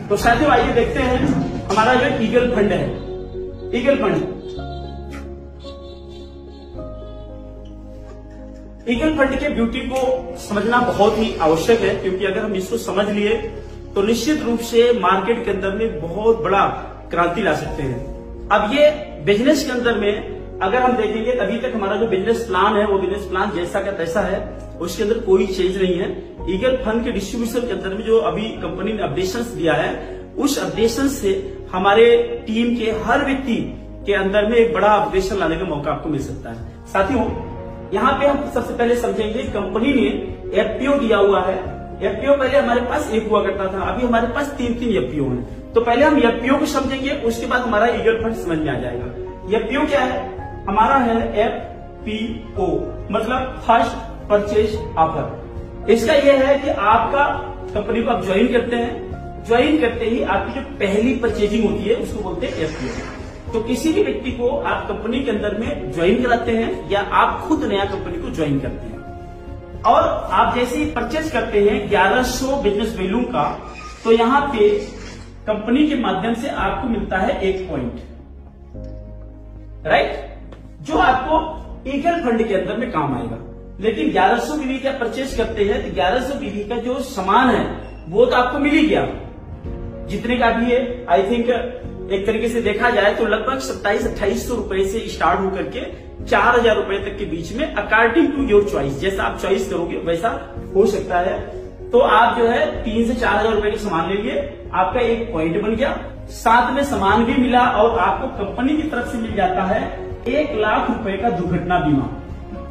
तो साथियों आइए देखते हैं हमारा जो ईगल फंड है। ईगल फंड के ब्यूटी को समझना बहुत ही आवश्यक है, क्योंकि अगर हम इसको समझ लिए तो निश्चित रूप से मार्केट के अंदर में बहुत बड़ा क्रांति ला सकते हैं। अब ये बिजनेस के अंदर में अगर हम देखेंगे, अभी तक हमारा जो बिजनेस प्लान है वो बिजनेस प्लान जैसा का तैसा है, उसके अंदर कोई चेंज नहीं है। ईगल फंड के डिस्ट्रीब्यूशन के अंदर में जो अभी कंपनी ने अपडेशन दिया है, उस अपडेशन से हमारे टीम के हर व्यक्ति के अंदर में एक बड़ा अपडेशन लाने का मौका आपको मिल सकता है। साथियों यहाँ पे हम सबसे पहले समझेंगे, कंपनी ने एफपीओ दिया हुआ है। एफपीओ पहले हमारे पास एक हुआ करता था, अभी हमारे पास 3 एफपीओ है। तो पहले हम एफपीओ को समझेंगे, उसके बाद हमारा ईगल फंड समझ में आ जाएगा। एफपीओ क्या है? हमारा है एफपीओ, मतलब फर्स्ट परचेज ऑफर। इसका यह है कि आपका कंपनी को आप ज्वाइन करते हैं, ज्वाइन करते ही आपकी जो पहली परचेजिंग होती है उसको बोलते हैं एफपीओ। तो किसी भी व्यक्ति को आप कंपनी के अंदर में ज्वाइन कराते हैं या आप खुद नया कंपनी को ज्वाइन करते हैं, और आप जैसे ही परचेज करते हैं 1100 बिजनेस वैल्यू का, तो यहाँ पे कंपनी के माध्यम से आपको मिलता है 1 पॉइंट, राइट, जो आपको ईगल फंड के अंदर में काम आएगा। लेकिन 1100 बीवी का परचेज करते हैं तो 1100 बीवी का जो सामान है वो तो आपको मिल ही गया, जितने का भी है। आई थिंक एक तरीके से देखा जाए तो लगभग 2700-2800 रुपए से स्टार्ट होकर के 4000 रुपए तक के बीच में, अकॉर्डिंग टू योर चॉइस, जैसा आप चॉइस करोगे वैसा हो सकता है। तो आप जो है 3 से 4000 रुपए के सामान ले लिए, आपका 1 पॉइंट बन गया, साथ में सामान भी मिला, और आपको कंपनी की तरफ से मिल जाता है 1 लाख रुपए का दुर्घटना बीमा।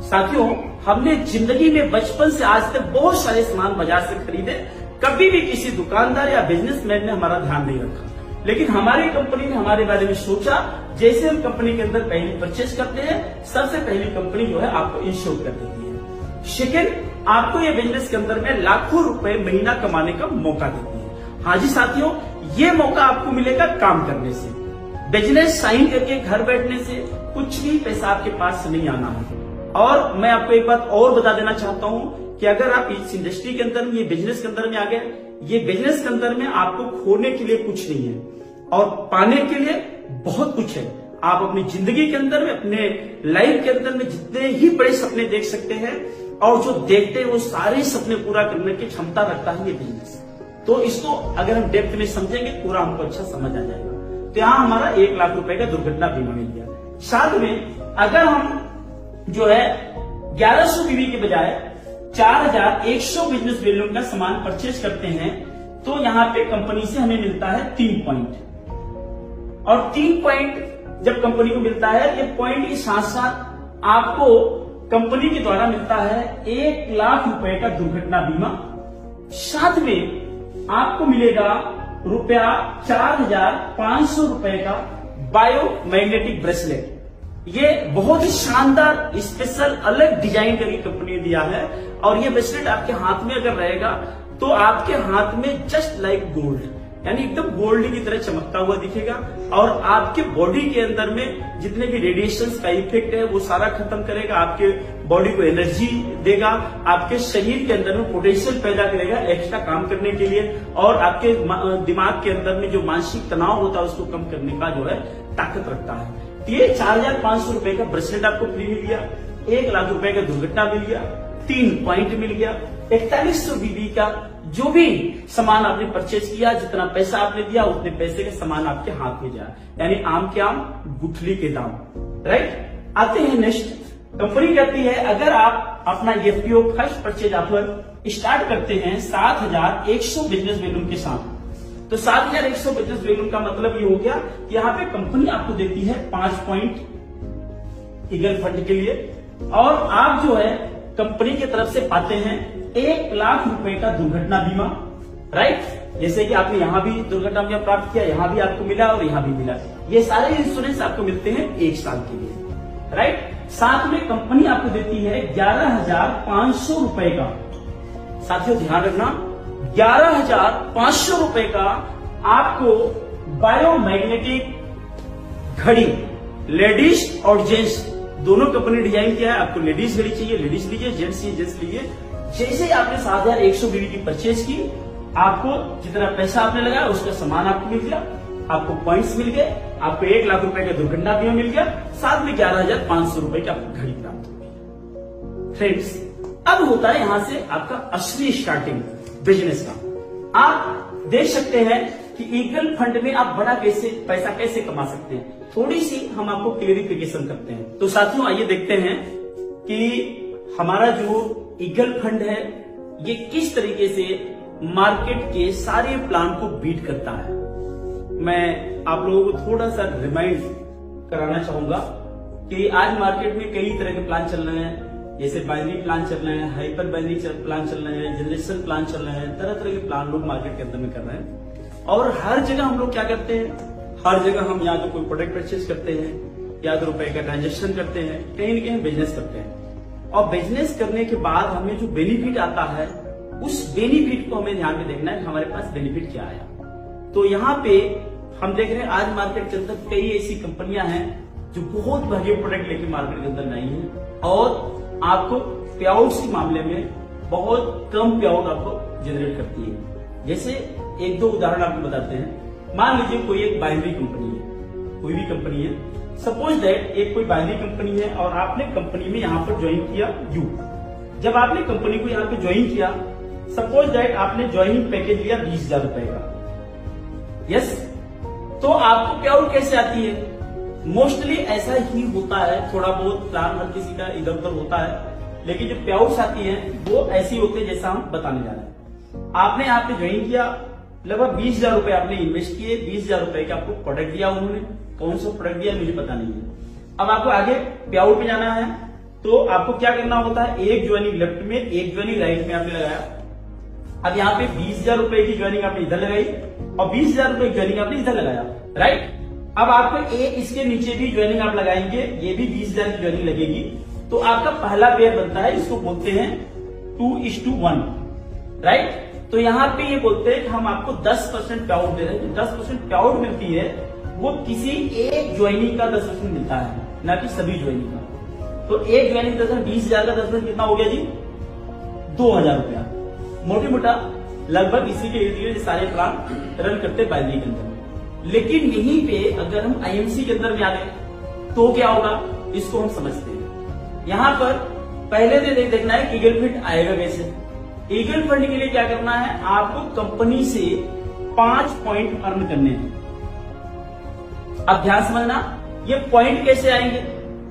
साथियों हमने जिंदगी में बचपन से आज तक बहुत सारे सामान बाजार से खरीदे, कभी भी किसी दुकानदार या बिजनेसमैन ने हमारा ध्यान नहीं रखा, लेकिन हमारी कंपनी ने हमारे बारे में सोचा। जैसे हम कंपनी के अंदर पहले परचेज करते हैं, सबसे पहली कंपनी जो है आपको इंश्योर कर देती है। सेकेंड, आपको ये बिजनेस के अंदर में लाखों रुपए महीना कमाने का मौका देती है। हाँ जी साथियों, ये मौका आपको मिलेगा काम करने से, बिजनेस साइन करके घर बैठने से कुछ भी पैसा आपके पास नहीं आना है। और मैं आपको एक बात और बता देना चाहता हूँ कि अगर आप इस इंडस्ट्री के अंदर में, ये बिजनेस के अंदर में आ गए, ये बिजनेस के अंदर में आपको खोने के लिए कुछ नहीं है और पाने के लिए बहुत कुछ है। आप अपनी जिंदगी के अंदर में, अपने लाइफ के अंदर में जितने ही बड़े सपने देख सकते हैं, और जो देखते हैं वो सारे सपने पूरा करने की क्षमता रखता है ये बिजनेस। तो इसको अगर हम डेप्थ में समझेंगे, पूरा हमको अच्छा समझ आ जाएगा। तो यहाँ हमारा 1 लाख रुपए का दुर्घटना बीमा मिल गया। साथ में अगर हम जो है 1100 बीवी के बजाय 4100 बिजनेस वैल्यू का सामान परचेज करते हैं, तो यहाँ पे कंपनी से हमें मिलता है 3 पॉइंट। और 3 पॉइंट जब कंपनी को मिलता है, ये पॉइंट के साथ साथ आपको कंपनी के द्वारा मिलता है 1 लाख रुपए का दुर्घटना बीमा। साथ में आपको मिलेगा रुपया 4500 रुपए का बायोमैग्नेटिक ब्रेसलेट। ये बहुत ही शानदार, स्पेशल, अलग डिजाइन करके कंपनी ने दिया है, और ये ब्रेसलेट आपके हाथ में अगर रहेगा तो आपके हाथ में जस्ट लाइक गोल्ड, यानी एकदम गोल्ड की तरह चमकता हुआ दिखेगा, और आपके बॉडी के अंदर में जितने भी रेडिएशंस का इफेक्ट है वो सारा खत्म करेगा, आपके बॉडी को एनर्जी देगा, आपके शरीर के अंदर में पोटेंशियल पैदा करेगा एक्स्ट्रा काम करने के लिए, और आपके दिमाग के अंदर में जो मानसिक तनाव होता है उसको कम करने का जो है ताकत रखता है। ये 4500 रुपए का ब्रेसलेट आपको फ्री मिल गया, 1 लाख रुपए का दुर्घटना मिल गया, 3 पॉइंट मिल गया, 4100 बीबी का जो भी सामान आपने परचेज किया, जितना पैसा आपने दिया उतने पैसे का सामान आपके हाथ में जाए, यानी आम के आम गुठली के दाम, राइट। आते हैं नेक्स्ट, कंपनी कहती है अगर आप अपना FPO first purchase offer start करते हैं 7100 बिजनेस वैल्यू के साथ, तो 7100 बिजनेस वैल्यू का मतलब ये हो गया कि यहाँ पे कंपनी आपको देती है 5 पॉइंट ईगल फंड के लिए, और आप जो है कंपनी की तरफ से पाते हैं 1 लाख रुपए का दुर्घटना बीमा, राइट। जैसे कि आपने यहाँ भी दुर्घटना बीमा प्राप्त किया, यहाँ भी आपको मिला और यहाँ भी मिला, ये सारे इंश्योरेंस आपको मिलते हैं 1 साल के लिए, राइट। साथ में कंपनी आपको देती है 11500 रुपए का, साथियों ध्यान रखना, 11500 रुपए का आपको बायोमैग्नेटिक घड़ी, लेडीज और जेंट्स दोनों कंपनी डिजाइन किया है। आपको लेडीज घड़ी चाहिए लेडीज लीजिए, जेंट्स चाहिए जेंट्स लीजिए। जैसे ही आपने 7100 बीवी की परचेज की, आपको जितना पैसा आपने लगाया उसका सामान आपको मिल गया, आपको पॉइंट्स मिल गए, आपको 1 लाख रुपए का दुर्घटना बीमा मिल गया, साथ में 11,500 रुपए की आपको घड़ी प्राप्त होगी। फ्रेंड्स, अब होता है यहां से आपका असली स्टार्टिंग बिजनेस का। आप देख सकते हैं कि ईगल फंड में आप बड़ा पैसा कैसे कमा सकते हैं। थोड़ी सी हम आपको क्लेरिफिकेशन करते हैं। तो साथियों, आइए देखते हैं कि हमारा जो ईगल फंड है ये किस तरीके से मार्केट के सारे प्लान को बीट करता है। मैं आप लोगों को थोड़ा सा रिमाइंड कराना चाहूंगा कि आज मार्केट में कई तरह के प्लान चल रहे हैं, जैसे बाइनरी प्लान चल रहे हैं, हाइपर बाइनरी प्लान चल रहे हैं, जनरेशन प्लान चल रहे हैं, तरह तरह के प्लान लोग मार्केट के अंदर में कर रहे हैं। और हर जगह हम लोग क्या करते हैं, हर जगह हम या तो कोई प्रोडक्ट परचेज करते हैं या तो रुपए का ट्रांजेक्शन करते हैं, कहीं न कहीं बिजनेस करते हैं। और बिजनेस करने के बाद हमें जो बेनिफिट आता है उस बेनिफिट को हमें ध्यान में देखना है कि हमारे पास बेनिफिट क्या आया। तो यहाँ पे हम देख रहे हैं आज मार्केट के अंदर कई ऐसी कंपनियां हैं जो बहुत महंगे प्रोडक्ट लेके मार्केट के अंदर नहीं है और आपको पे आउट्स के मामले में बहुत कम पे आउट आपको जनरेट करती है। जैसे एक दो उदाहरण आपको बताते हैं। मान लीजिए कोई एक बाइनरी कंपनी है, कोई भी कंपनी है, सपोज दैट एक कोई बाइनरी कंपनी है और आपने कंपनी में यहाँ पर ज्वाइन किया यू। जब आपने कंपनी को यहाँ पे ज्वाइन किया, सपोज दैट आपने ज्वाइनिंग पैकेज लिया 20,000 रुपए का, यस, तो आपको पे आउट कैसे आती है? मोस्टली ऐसा ही होता है, थोड़ा बहुत प्लान हर किसी का इधर उधर होता है, लेकिन जो पे आउट्स आती है वो ऐसी होती है जैसा हम बताने जा रहे हैं। आपने यहाँ पे ज्वाइन किया, लगभग 20,000 रुपए आपने इन्वेस्ट किए, 20,000 रुपए का आपको प्रोडक्ट दिया उन्होंने, कौन सा प्रोडक्ट दिया मुझे पता नहीं है। अब आपको आगे पे आउट में जाना है तो आपको क्या करना होता है, एक ज्वाइनिंग लेफ्ट में, एक ज्वाइनिंग राइट में आपने लगाया। अब यहाँ पे 20,000 रुपए की ज्वाइनिंग आपने इधर लगाई और 20,000 रुपए की ज्वाइनिंग आपने इधर लगाया, राइट। अब आपको एक इसके नीचे भी ज्वाइनिंग आप लगाएंगे, ये भी 20,000 की ज्वाइनिंग लगेगी, तो आपका पहला पेयर बनता है, इसको बोलते हैं 2:1, राइट। तो यहाँ पे ये बोलते हैं कि हम आपको 10% पे आउट दे रहे हैं। जो 10% पे आउट मिलती है वो किसी एक ज्वाइनिंग का 10% मिलता है, ना कि सभी ज्वाइनिंग का। तो एक ज्वाइनिंग 20,000 का 10% कितना हो गया जी? 2,000 रुपया। मोटी मोटा लगभग इसी के इर्द गिर्द सारे प्लान रन करते बाइनरी के अंदर। लेकिन यहीं पे अगर हम आईएमसी के अंदर में आ गए तो क्या होगा, इसको हम समझते हैं। यहाँ पर पहले से देखना है ईगल फंड आएगा कैसे। ईगल फंड के लिए क्या करना है, आपको कंपनी से 5 पॉइंट अर्न करने हैं। अब ध्यान समझना, ये पॉइंट कैसे आएंगे।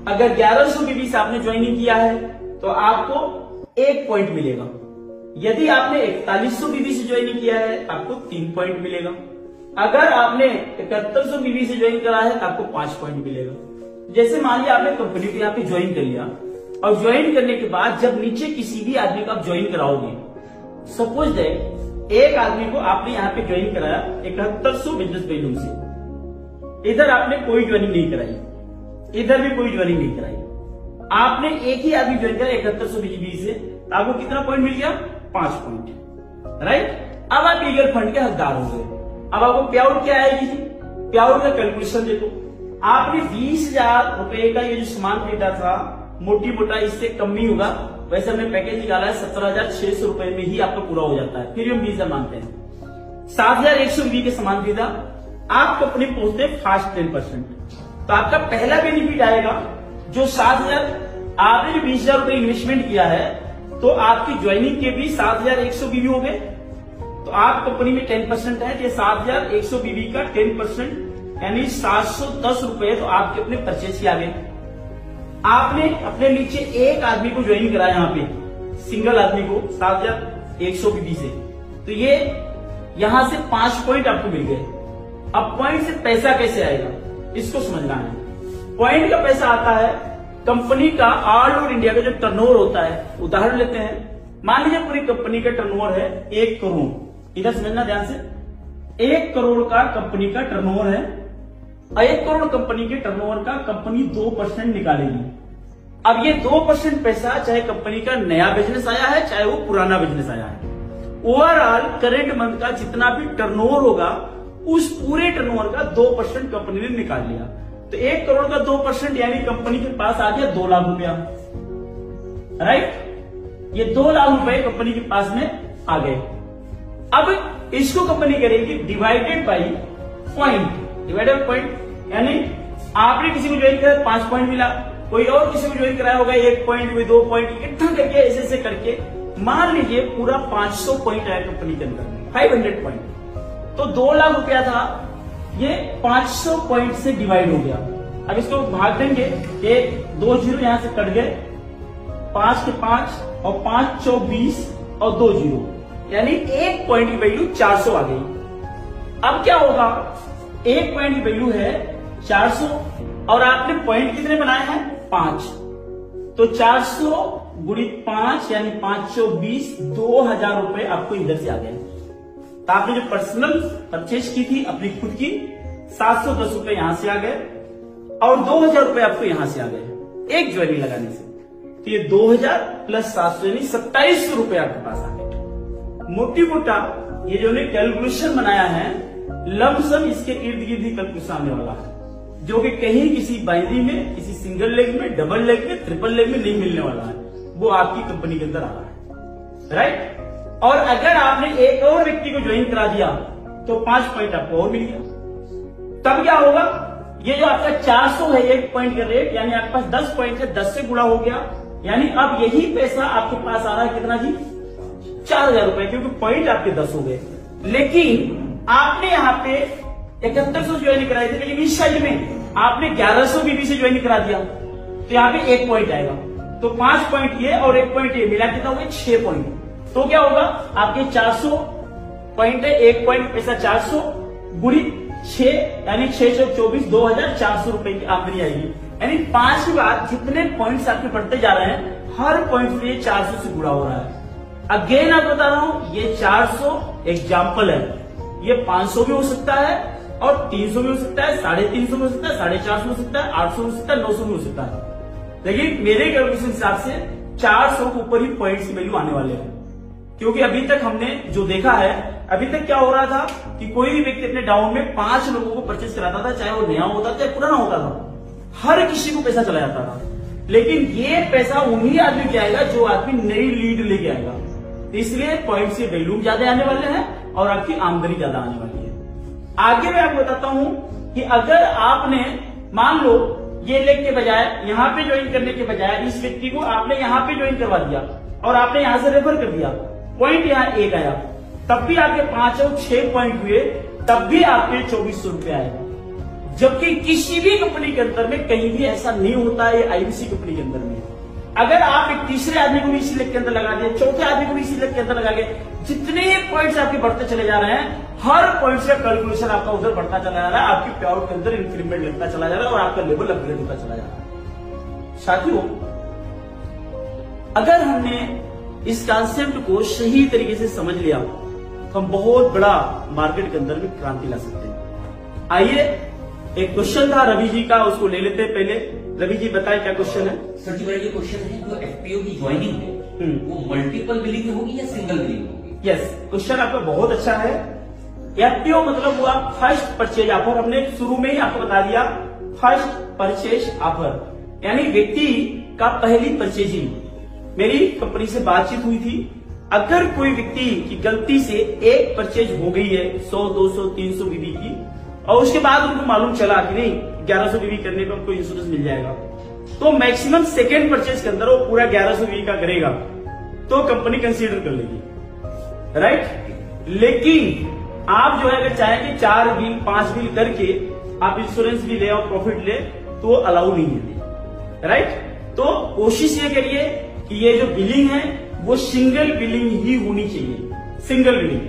अगर 1100 बीबी से आपने ज्वाइनिंग किया है तो आपको 1 पॉइंट मिलेगा। यदि आपने 4100 बीबी से ज्वाइनिंग किया है आपको 3 पॉइंट मिलेगा। अगर आपने 7100 बीबी से ज्वाइन करा है तो आपको 5 पॉइंट मिलेगा। जैसे मान लिया आपने कंपनी को यहाँ पे ज्वाइन कर लिया और ज्वाइन करने के बाद जब नीचे किसी भी आदमी को आप ज्वाइन कराओगे, सपोज दैट एक आदमी को आपने यहाँ पे ज्वाइन कराया 7100 बिजनेस वैल्यू से, इधर आपने कोई ज्वाइनिंग नहीं कराई, इधर भी कोई ज्वाइनिंग नहीं कराई, आपने एक ही आदमी ज्वाइन करा 7100 बीबी से, तो आपको कितना पॉइंट मिल गया? 5 पॉइंट, राइट। अब आप ईगल फंड के हकदार हो गए। अब आपको पे आउट क्या आएगी? पे आउट का कैलकुलेशन देखो। आपने 20,000 रुपए का ये जो सामान खरीदा था, मोटी मोटा इससे कम नहीं होगा, वैसे हमने पैकेज निकाला है 17,600 रुपए में ही आपका पूरा हो जाता है, फिर हम 20,000 मानते हैं। 7,100 बीबी के सामान खरीदा, आप कंपनी पहुंचते फास्ट 10%, तो आपका पहला बेनिफिट आएगा जो 7,000, आपने जो 20,000 रुपए इन्वेस्टमेंट किया है तो आपकी ज्वाइनिंग के भी 7,100 बीबी हो गए, तो आप कंपनी में 10% है, ये 7,100 बीबी का 10% यानी 710 रुपए तो आपके अपने परचेज के आ गए। आपने अपने नीचे एक आदमी को ज्वाइन कराया, यहाँ पे सिंगल आदमी को 7,100 बीबी से, तो ये यहां से 5 पॉइंट आपको मिल गए। अब पॉइंट से पैसा कैसे आएगा इसको समझना है। पॉइंट का पैसा आता है कंपनी का ऑल ओवर इंडिया का जो टर्नओवर होता है। उदाहरण लेते हैं, मान लीजिए पूरी कंपनी का टर्नओवर है 1 करोड़, इधर समझना ध्यान से, 1 करोड़ का कंपनी का टर्नओवर है, 1 करोड़ कंपनी के टर्नओवर का कंपनी 2% निकालेगी। अब ये 2% पैसा चाहे कंपनी का नया बिजनेस आया है चाहे वो पुराना बिजनेस आया है, ओवरऑल करंट मंथ का जितना भी टर्नओवर होगा उस पूरे टर्नओवर का 2% कंपनी ने निकाल लिया। तो 1 करोड़ का 2% यानी कंपनी के पास आ गया 2 लाख रुपया, राइट। ये 2 लाख रुपए कंपनी के पास में आ गए। अब इसको कंपनी करेगी डिवाइडेड बाई पॉइंट, यानी आपने किसी को ज्वाइन कराया 5 पॉइंट मिला, कोई और किसी को ज्वाइन कराया होगा 1 पॉइंट, कोई 2 पॉइंट, इकट्ठा करके ऐसे ऐसे करके मान लीजिए पूरा 500 पॉइंट आया कंपनी के अंदर, 500 पॉइंट, तो 2 लाख रुपया था, ये 500 पॉइंट से डिवाइड हो गया। अब इसको भाग देंगे, 1 2 0 यहां से कट गए, 5 के 5 और 5 चौ 20 और 2 0, यानी 1 पॉइंट की वैल्यू 400 आ गई। अब क्या होगा, 1 पॉइंट की वैल्यू है 400 और आपने पॉइंट कितने बनाए हैं 5, तो 400 गुणित 5 यानी 520, 2000 रुपए आपको इधर से आ गए। तो आपने जो पर्सनल परचेज की थी अपनी खुद की, 710 रुपए यहां से आ गए और 2000 रुपए आपको यहां से आ गए एक ज्वेलरी लगाने से। तो ये 2000 प्लस 700 यानी 2700 रुपए आपके पास आ गए। मोटी मोटा ये जो ने कैलकुलेशन बनाया है, लमसम इसके इर्द गिर्द ही कैलकुलेशन आने वाला है, जो कि कहीं किसी बाइनरी में, किसी सिंगल लेग में, डबल लेग में, ट्रिपल लेग में नहीं मिलने वाला है, वो आपकी कंपनी के अंदर आ रहा है, राइट। और अगर आपने एक और व्यक्ति को ज्वाइन करा दिया तो 5 पॉइंट आपको और मिल गया। तब क्या होगा, ये जो आपका 400 है 1 पॉइंट का रेट, यानी आपके पास 10 पॉइंट है, 10 से गुणा हो गया, यानी अब यही पैसा आपके पास आ रहा है कितना जी, 4000 रुपए, क्योंकि पॉइंट आपके 10 हो गए। लेकिन आपने यहाँ पे 7100 ज्वाइन कराए थे, लेकिन इस साइड में आपने 1100 बीबी से ज्वाइन करा दिया, तो यहाँ पे 1 पॉइंट आएगा, तो 5 पॉइंट ये और 1 पॉइंट ये मिला कितना हो गया 6 पॉइंट। तो क्या होगा, आपके 400 पॉइंट है, 1 पॉइंट पैसा 400 गुणी 6 यानी 6 24, 2400 रुपए की आमदनी आएगी। यानी 5 के बाद जितने पॉइंट्स आपके बढ़ते जा रहे हैं, हर पॉइंट पे 400 से गुणा हो रहा है। अगेन आप बता रहा हूं, ये 400 एग्जाम्पल है, ये 500 भी हो सकता है और 300 भी हो सकता है, 350 भी हो सकता है, 450 हो सकता है, 800 हो सकता है, 900 भी हो सकता है। लेकिन मेरे कैलकुलेशन हिसाब से 400 के ऊपर ही पॉइंट्स की वैल्यू आने वाले हैं, क्योंकि अभी तक हमने जो देखा है, अभी तक क्या हो रहा था कि कोई भी व्यक्ति अपने डाउन में 5 लोगों को परचेज कराता था, चाहे वो नया होता था चाहे पुराना होता था, हर किसी को पैसा चला जाता था। लेकिन ये पैसा उन्हीं आदमी के आएगा जो आदमी नई लीड लेके आएगा, इसलिए पॉइंट्स की वैल्यू ज्यादा आने वाले हैं और आपकी आमदनी ज्यादा आने वाली है। आगे मैं आपको बताता हूं कि अगर आपने मान लो ये लेग के बजाय यहाँ पे ज्वाइन करने के बजाय इस व्यक्ति को आपने यहाँ पे ज्वाइन करवा दिया और आपने यहां से रेफर कर दिया, पॉइंट यहाँ 1 आया, तब भी आपके 5 और 6 पॉइंट हुए, तब भी आपके 2400 रुपए आए। जबकि किसी भी कंपनी के अंदर में कहीं भी ऐसा नहीं होता है, आईबीसी कंपनी के अंदर में अगर आप एक तीसरे आदमी को भी इसी लेग के अंदर लगा दिए, चौथे आदमी को भी इसी लेग के अंदर लगा दिए, जितने पॉइंट्स आपके बढ़ते चले जा रहे हैं, हर पॉइंट का कैलकुलेशन आपका उधर बढ़ता चला जा रहा है, आपकी पे आउट के अंदर इंक्रीमेंट लगता चला जा रहा है और आपका लेवल अपग्रेड होता चला जा रहा है। साथियों, अगर हमने इस कॉन्सेप्ट को सही तरीके से समझ लिया तो हम बहुत बड़ा मार्केट के अंदर में क्रांति ला सकते हैं। आइए, एक क्वेश्चन था रवि जी का, उसको ले लेते हैं पहले। रवि जी बताएं क्या क्वेश्चन है। सर जी, मेरा ये क्वेश्चन है, जो एफपीओ की ज्वाइनिंग है वो मल्टीपल बिलिंग होगी या सिंगल बिलिंग होगी? यस, क्वेश्चन आपका बहुत अच्छा है। एफपीओ मतलब हुआ फर्स्ट परचेज ऑफर, हमने शुरू में ही आपको बता दिया, फर्स्ट परचेज ऑफर, यानी व्यक्ति का पहली परचेजिंग। मेरी कंपनी से बातचीत हुई थी, अगर कोई व्यक्ति की गलती से एक परचेज हो गई है 100, 200, 300 बीबी की, और उसके बाद उनको मालूम चला कि नहीं 1100 बीबी करने पर हमको इंश्योरेंस मिल जाएगा, तो मैक्सिमम सेकेंड परचेज के अंदर वो पूरा 1100 बीबी का करेगा तो कंपनी कंसीडर कर लेगी, राइट। लेकिन आप जो है अगर चाहेंगे 4 बिल 5 बिल करके आप इंश्योरेंस भी ले और प्रॉफिट ले, तो अलाउ नहीं है, राइट। तो कोशिश ये करिए कि ये जो बिलिंग है वो सिंगल बिलिंग ही होनी चाहिए, सिंगल बिलिंग,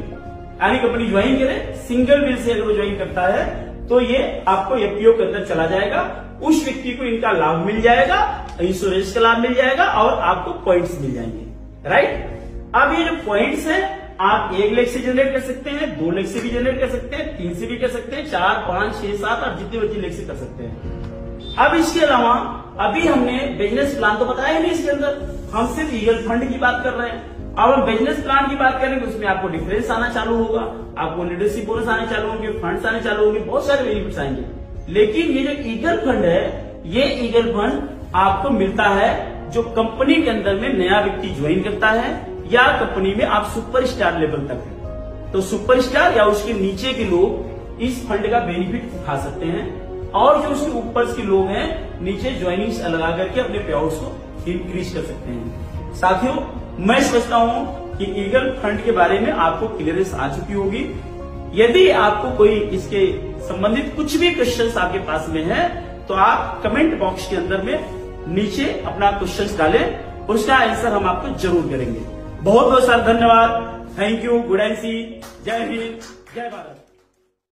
यानी कंपनी ज्वाइन करे सिंगल बिल से अगर वो ज्वाइन करता है तो ये आपको एफपीओ के अंदर चला जाएगा, उस व्यक्ति को इनका लाभ मिल जाएगा, इंश्योरेंस का लाभ मिल जाएगा और आपको पॉइंट्स मिल जाएंगे, राइट। अब ये जो पॉइंट्स है आप 1 लाख से जनरेट कर सकते हैं, 2 लाख से भी जनरेट कर सकते हैं, 3 से भी कर सकते हैं, 4, 5, 6, 7 आप जितने मर्जी लाख से कर सकते हैं। अब इसके अलावा अभी हमने बिजनेस प्लान तो बताया नहीं इसके अंदर, हम सिर्फ ईगल फंड की बात कर रहे हैं। अब हम बिजनेस प्लान की बात करेंगे, उसमें आपको डिफरेंस आना चालू होगा, आपको लीडरशिप बोनस आने चालू होंगे, फंड्स आने चालू होंगे, बहुत सारे बेनिफिट्स आएंगे। लेकिन ये जो ईगल फंड है, ये ईगल फंड आपको मिलता है जो कंपनी के अंदर में नया व्यक्ति ज्वाइन करता है या कंपनी में आप सुपर स्टार लेवल तक है, तो सुपरस्टार या उसके नीचे के लोग इस फंड का बेनिफिट उठा सकते हैं, और जो उसके ऊपर के लोग हैं नीचे ज्वाइनिंग्स लगा करके अपने पे आउट्स को इंक्रीज कर सकते हैं। साथियों, मैं समझता हूं कि ईगल फंड के बारे में आपको क्लियरेंस आ चुकी होगी। यदि आपको कोई इसके संबंधित कुछ भी क्वेश्चंस आपके पास में है तो आप कमेंट बॉक्स के अंदर में नीचे अपना क्वेश्चंस डालें, उसका आंसर हम आपको जरूर करेंगे। बहुत बहुत सारा धन्यवाद। Thank you. गुड एंड सी। जय हिंद, जय भारत।